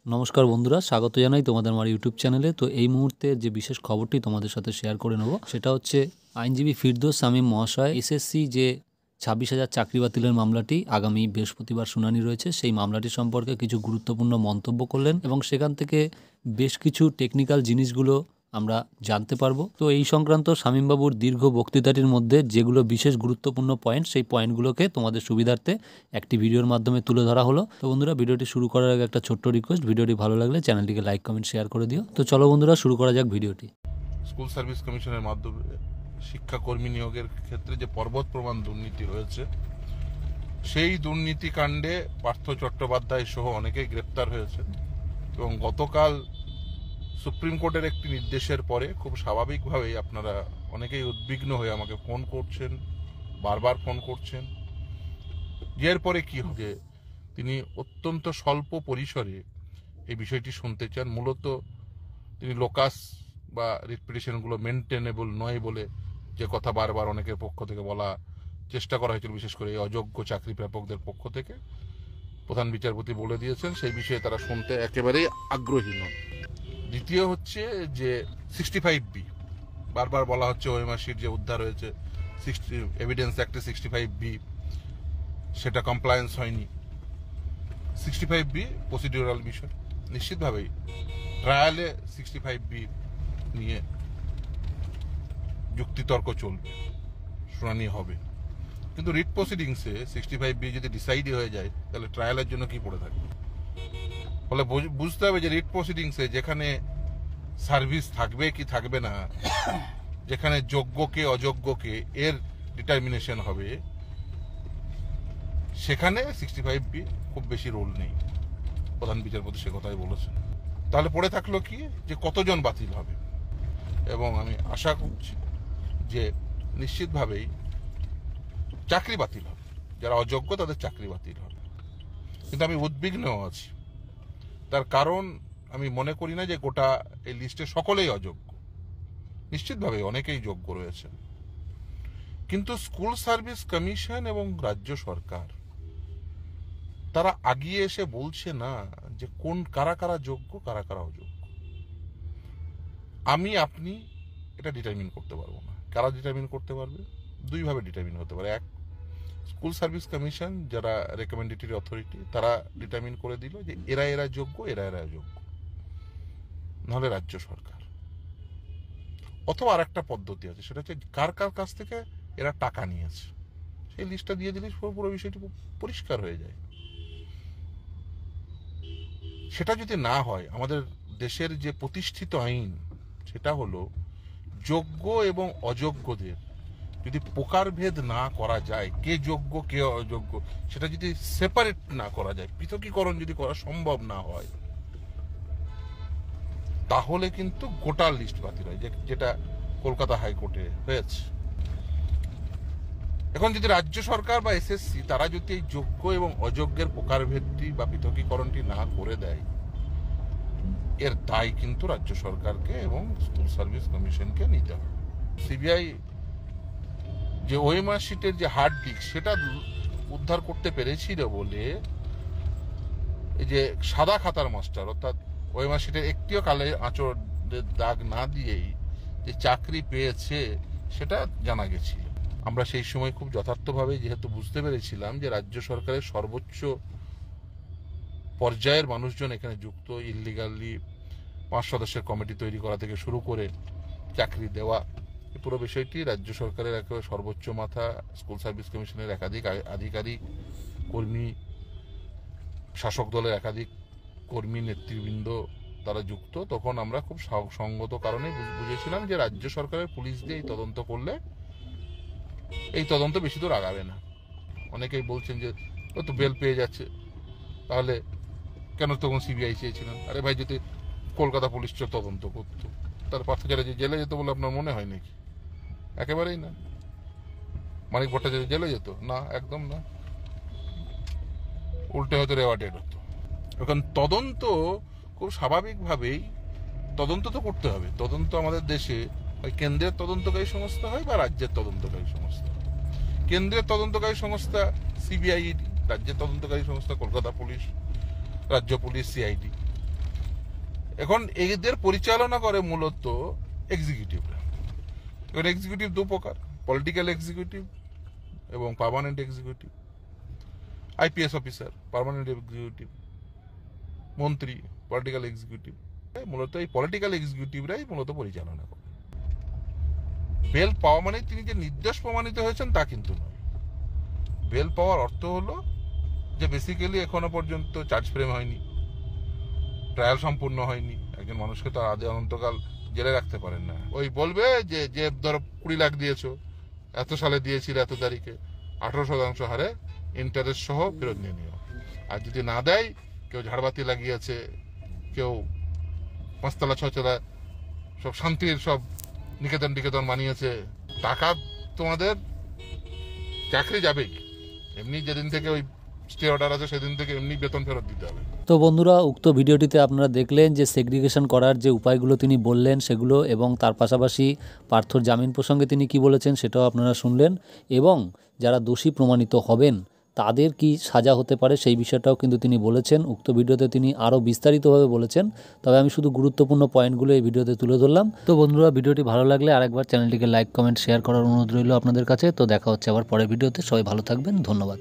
নমস্কার বন্ধুরা, স্বাগত জানাই তোমাদের আমার ইউটিউব চ্যানেলে। তো এই মুহূর্তে যে বিশেষ খবরটি তোমাদের সাথে শেয়ার করে নেব সেটা হচ্ছে আইনজীবী ফিরদৌস শামীম মহাশয় এসএসসি যে 26,000 চাকরি বাতিলের মামলাটি আগামী বৃহস্পতিবার শুনানি রয়েছে, সেই মামলাটি সম্পর্কে কিছু গুরুত্বপূর্ণ মন্তব্য করলেন এবং সেখান থেকে বেশ কিছু টেকনিক্যাল জিনিসগুলো আমরা জানতে পারবো। তো এই সংক্রান্ত শামীমবাবুর দীর্ঘ বক্তৃতাটির মধ্যে যেগুলো বিশেষ গুরুত্বপূর্ণ পয়েন্ট, সেই পয়েন্টগুলোকে তোমাদের সুবিধার্থে একটি ভিডিওর মাধ্যমে তুলে ধরা হলো। তো বন্ধুরা, ভিডিওটি শুরু করার আগে একটা ছোট্ট রিকোয়েস্ট, ভিডিওটি ভালো লাগলে চ্যানেলটিকে লাইক কমেন্ট শেয়ার করে দিও। তো চলো বন্ধুরা, শুরু করা যাক ভিডিওটি। স্কুল সার্ভিস কমিশনের মাধ্যমে শিক্ষাকর্মী নিয়োগের ক্ষেত্রে যে পর্বত প্রমাণ দুর্নীতি হয়েছে, সেই দুর্নীতি কাণ্ডে পার্থ চট্টোপাধ্যায় সহ অনেকেই গ্রেপ্তার হয়েছে এবং গতকাল সুপ্রিম কোর্টের একটি নির্দেশের পরে খুব স্বাভাবিকভাবেই আপনারা অনেকেই উদ্বিগ্ন হয়ে আমাকে ফোন করছেন, বারবার ফোন করছেন। এরপরে কি হবে, তিনি অত্যন্ত স্বল্প পরিসরে এই বিষয়টি শুনতে চান। মূলত তিনি লোকাস বা রিপিটিশনগুলো মেনটেনেবল নয় বলে যে কথা বারবার অনেকের পক্ষ থেকে বলা চেষ্টা করা হয়েছিল, বিশেষ করে এই অযোগ্য চাকরি প্রাপকদের পক্ষ থেকে প্রধান বিচারপতি বলে দিয়েছেন সেই বিষয়ে তারা শুনতে একেবারেই আগ্রহী নন। দ্বিতীয় হচ্ছে যে 65B বারবার বলা হচ্ছে, ওএমআরসির যে উদ্ধার হয়েছে এভিডেন্স অ্যাক্টে 65B, সেটা কমপ্লায়েন্স হয়নি। 65B প্রসিডিউরাল বিষয়, নিশ্চিতভাবেই ট্রায়ালে 65B নিয়ে যুক্তিতর্ক চলবে, শুনানি হবে, কিন্তু রিট প্রসিডিংসে 65B যদি ডিসাইড হয়ে যায় তাহলে ট্রায়ালের জন্য কি পড়ে থাকবে? ফলে বুঝতে হবে যে রিট প্রসিডিংসে যেখানে সার্ভিস থাকবে কি থাকবে না, যেখানে যোগ্যকে অযোগ্যকে এর ডিটারমিনেশন হবে, সেখানে 65B খুব বেশি রোল নেই। প্রধান বিচারপতি সে কথাই বলেছেন। তাহলে পড়ে থাকলো কি, যে কতজন বাতিল হবে, এবং আমি আশা করছি যে নিশ্চিতভাবেই চাকরি বাতিল হবে, যারা অযোগ্য তাদের চাকরি বাতিল হবে। কিন্তু আমি উদ্বিগ্ন আছি, তার কারণ আমি মনে করি না যে গোটা এই লিস্টে সকলেই অযোগ্য। নিশ্চিতভাবে অনেকেই যোগ্য রয়েছেন, কিন্তু স্কুল সার্ভিস কমিশন এবং রাজ্য সরকার তারা আগিয়ে এসে বলছে না যে কোন কারা কারা যোগ্য কারা কারা অযোগ্য। আমি আপনি এটা ডিটারমিন করতে পারবো না। কারা ডিটারমিন করতে পারবে? দুইভাবে ডিটারমিন হতে পারে। এক, স্কুল সার্ভিস কমিশন যারা রেকমেন্ডেটরি অথরিটি, তারা ডিটারমিন করে দিল যে এরা এরা যোগ্য, এরা এরা যোগ্য, নাহলে রাজ্য সরকার। অথবা আর একটা পদ্ধতি আছে, সেটা হচ্ছে কার কার কাছ থেকে এরা টাকা নিয়েছে সেই লিস্টটা দিয়ে দিলে পুরো বিষয়টি পরিষ্কার হয়ে যায়। সেটা যদি না হয়, আমাদের দেশের যে প্রতিষ্ঠিত আইন সেটা হলো যোগ্য এবং অযোগ্যদের যদি প্রকারভেদ না করা যায়, কে যোগ্য কে অযোগ্য, সেটা যদি সেপারেট না করা যায়, পৃথকীকরণ যদি করা সম্ভব না হয়, তাহলে কিন্তু গোটা লিস্ট বাতিল হয়, যেটা কলকাতা হাইকোর্টে হয়েছে। এখন যদি রাজ্য সরকার বা এসএসসি তারা যদি এই যোগ্য এবং অযোগ্যের প্রকারভেদটি বা পৃথকীকরণটি না করে দেয়, এর দায় কিন্তু রাজ্য সরকারকে এবং স্কুল সার্ভিস কমিশনকে নিতে হবে। সিবিআই যে ওএমআর শিটের যে হার্ড ডিস্ক সেটা উদ্ধার করতে পেরেছিল বলে এই যে সাদা খাতার মাস্টার, অর্থাৎ ওএমআর শিটের একটিও কালে আঁচড়ের দাগ না দিয়েই যে চাকরি পেয়েছে সেটা জানা গেছিল। আমরা সেই সময় খুব যথার্থভাবে যেহেতু বুঝতে পেরেছিলাম যে রাজ্য সরকারের সর্বোচ্চ পর্যায়ের মানুষজন এখানে যুক্ত, ইললিগালি 5 সদস্যের কমিটি তৈরি করা থেকে শুরু করে চাকরি দেওয়া, এই পুরো বিষয়টি রাজ্য সরকারের একেবারে সর্বোচ্চ মাথা, স্কুল সার্ভিস কমিশনের একাধিক আধিকারিক, কর্মী, শাসক দলের একাধিক কর্মী নেতৃবৃন্দ তারা যুক্ত। তখন আমরা খুব সঙ্গত কারণে বুঝেছিলাম যে রাজ্য সরকারের পুলিশ দিয়ে এই তদন্ত করলে এই তদন্ত বেশি দূর আগাবে না। অনেকেই বলছেন যে ও তো বেল পেয়ে যাচ্ছে, তাহলে কেন তখন সিবিআই চেয়েছিলেন? আরে ভাই, যদি কলকাতা পুলিশ তদন্ত করতো তার পার্থচার্য যে জেলে যেত বলে আপনার মনে হয় নাকি? একেবারেই না। মানিক ভট্টাচার্য জেলে যেত না? একদম না, উল্টে হয়তো রেওয়ার্ডেড হতো। এখন তদন্ত খুব স্বাভাবিকভাবেই তদন্ত তো করতে হবে। তদন্ত আমাদের দেশে কেন্দ্রের তদন্তকারী সংস্থা হয় বা রাজ্যের তদন্তকারী সংস্থা। কেন্দ্রের তদন্তকারী সংস্থা সিবিআই, রাজ্যের তদন্তকারী সংস্থা কলকাতা পুলিশ, রাজ্য পুলিশ, সিআইডি। এখন এদের পরিচালনা করে মূলত এক্সিকিউটিভরা। এবার এক্সিকিউটিভ দু প্রকার, পলিটিক্যাল এক্সিকিউটিভ এবং permanent executive. IPS officer permanent executive, মন্ত্রী পলিটিক্যাল এক্সিকিউটিভ। মূলত এই পলিটিক্যাল এক্সিকিউটিভরাই মূলত পরিচালনা করে। বেল পাওয়া মানে তিনি যে নির্দোষ প্রমাণিত হয়েছেন তা কিন্তু নয়। বেল পাওয়ার অর্থ হলো যে বেসিক্যালি এখনো পর্যন্ত চার্জ ফ্রেম হয়নি, ট্রায়াল সম্পূর্ণ হয়নি। একজন মানুষকে তো আদে অনন্তকাল জেলে রাখতে পারেন না। ওই বলবে যে ধরো 20 লাখ দিয়েছো, এত সালে দিয়েছিল এত তারিখে, 18% হারে ইন্টারেস্ট সহ ফেরত নিয়ে নিও। আর যদি না দেয়, কেউ ঝাড়বাতি লাগিয়েছে, কেউ 5 তলা 6 তলা সব শান্তির সব নিকেতন বানিয়েছে, টাকা তোমাদের চাকরি যাবেই। এমনি যেদিন থেকে ওই স্টে অর্ডার আছে সেদিন থেকে এমনি বেতন ফেরত দিতে হবে। তো বন্ধুরা, উক্ত ভিডিওটিতে আপনারা দেখলেন যে সেগ্রিগেশন করার যে উপায়গুলো তিনি বললেন সেগুলো, এবং তার পাশাপাশি পার্থর জামিন প্রসঙ্গে তিনি কি বলেছেন সেটাও আপনারা শুনলেন, এবং যারা দোষী প্রমাণিত হবেন তাদের কি সাজা হতে পারে সেই বিষয়টাও কিন্তু তিনি বলেছেন। উক্ত ভিডিওতে তিনি আরও বিস্তারিতভাবে বলেছেন, তবে আমি শুধু গুরুত্বপূর্ণ পয়েন্টগুলো এই ভিডিওতে তুলে ধরলাম। তো বন্ধুরা, ভিডিওটি ভালো লাগলে আরেকবার চ্যানেলটিকে লাইক, কমেন্ট, শেয়ার করার অনুরোধ রইল আপনাদের কাছে। তো দেখা হচ্ছে আবার পরের ভিডিওতে। সবাই ভালো থাকবেন, ধন্যবাদ।